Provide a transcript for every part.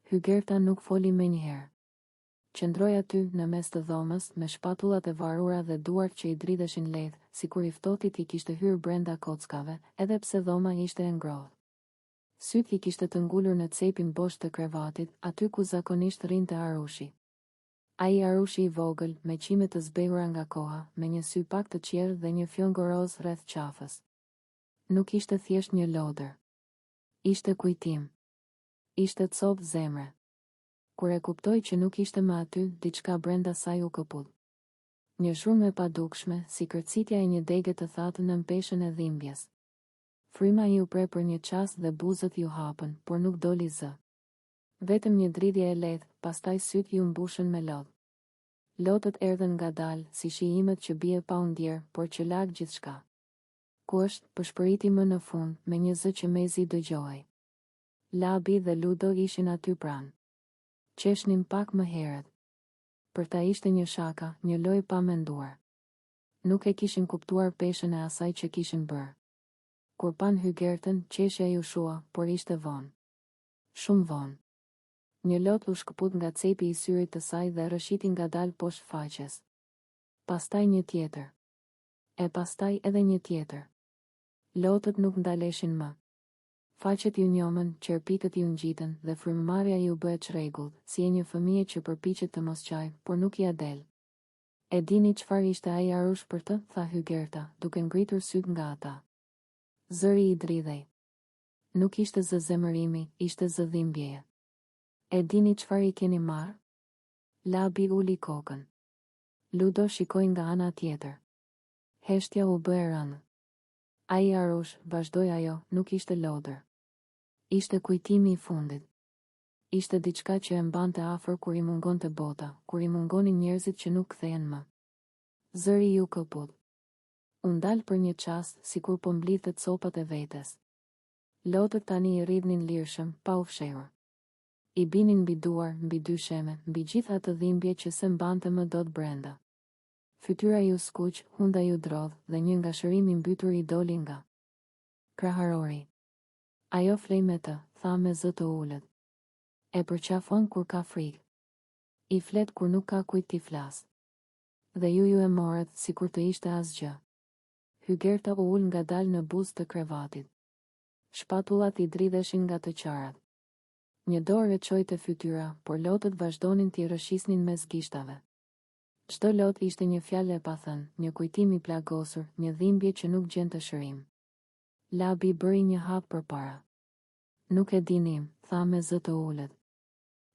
Hygerta nuk foli menjëherë. Qëndroi aty në mes të dhomës me shpatullat e varura dhe duart që i dridheshin lehtë, sikur i ftohtit i kishte hyrë brenda kockave, edhe pse dhoma ishte e ngrohtë. Syt i kishte të ngulur në cepin bosh të krevatit, aty ku zakonisht rrinte Arushi. Ai Arushi i vogël, me qime të zbehura nga koha, me një sy pak të qerë dhe një fjongo roz rreth qafës. Nuk ishte thjesht një lodër. Ishte kujtim. Ishte copë zemre. Kur e kuptoi që nuk ishte më aty, diçka brenda saj u kopudh. Një zhurmë e padukshme, si kërcitja e një dege të thatë në mpeshën e dhimbjes. Fryma i u pre për një çast dhe buzët ju hapën, por nuk doli zë. Vetëm një dridhje e lehtë, pastaj syt ju mbushën me lodh. Lotët erdhen ngadalë, si shijimet që bie pa u ndjer, por që lag gjithçka. Ku është, përshpëriti më në fund, me një zë që mezi dëgjohej. Labi dhe Ludo ishin aty pranë. Qeshnin pak më herët. Për ta ishte një shaka, një lojë pa menduar. Nuk e kishin kuptuar peshën e asaj që kishin bërë. Kur pan Hygertën, qeshja ju shua, por ishte vonë. Shumë vonë. Një lot u shkëput nga cepi i syrit të saj dhe rëshiti ngadalë poshtë faqes. Pastaj një tjetër. E pastaj edhe një tjetër. Lotët nuk ndaleshin më. Faqet ju njomën, qerpikët ju ngjitën dhe frymëmarrja ju bëhet çrregullt, si e një fëmije që përpiqet të mos qaj, por nuk ia del. E dini çfarë ishte ai Arush për të, tha Hygerta, duke ngritur syt nga ata. Zëri i dridhej. Nuk ishte zë zemërimi, ishte zë dhimbjeje. E dini çfarë i keni marrë? Labi uli kokën. Ludo shikoi nga ana tjetër. Heshtja u bë e rëndë. Ai Arush, vazhdoi ajo, nuk ishte lodër. Ishte kujtimi i fundit. Ishte diçka që e mbante afër kur i mungonte bota, kur i mungonin njerëzit që nuk kthehen më. Zëri ju kopudh. U ndal për një çast, sikur po mblidhte copat e vetes. Lotët tani i rridhnin lirshëm, pa u fshehur. I binin mbi duar, mbi dy sheme, mbi gjithë atë dhimbje që se mbante më dot brenda. Fytyra ju skuq, hunda ju drodh, dhe një ngashërim i mbytur i doli nga kraharori. Ajo flej me të, tha me zë të ulët. E përqafon kur ka frikë. I flet kur nuk ka kujt t'i flas. Dhe ju e morët, sikur të ishte asgjë. Hygerta u ul ngadalë në buzë të krevatit. Shpatullat i dridheshin nga të qarat. Një dorë e çoi te fytyra, por lotët vazhdonin t'i rrëshisnin mes gishtave. Çdo lot ishte një fjalë e pathënë, një kujtim i plagosur, një dhimbje që nuk gjente shërim. Labi bëri një hap përpara. Nuk e dinim, tha me zë të ulët.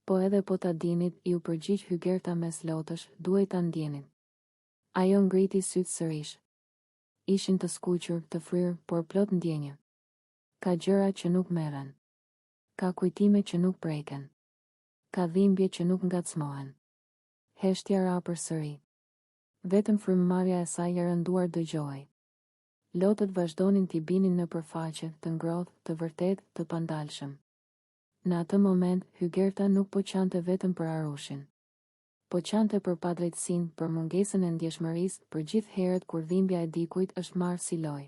Po edhe po ta dinit, iu përgjigj Hygerta mes lotësh, duhej ta ndjenin. Ajo ngriti syt sërish. Ishin të skuqur, të fryrë, por plot ndjenjë. Ka gjëra që nuk merren. Ka kujtime që nuk preken. Ka dhimbje që nuk ngacmohen. Heshtja ra përsëri. Vetëm frymëmarrja e saj e rënduar dëgjohej. Lotët vazhdonin t'i binin në përfaqe, të ngrohtë, të vërtetë, të pandalshëm. Në atë moment, Hygerta nuk po qante vetëm për Arushin. Po qante për padrejtësinë, për mungesën e ndjeshmërisë, për gjithë herët kur dhimbja e dikujt është marrë si lojë.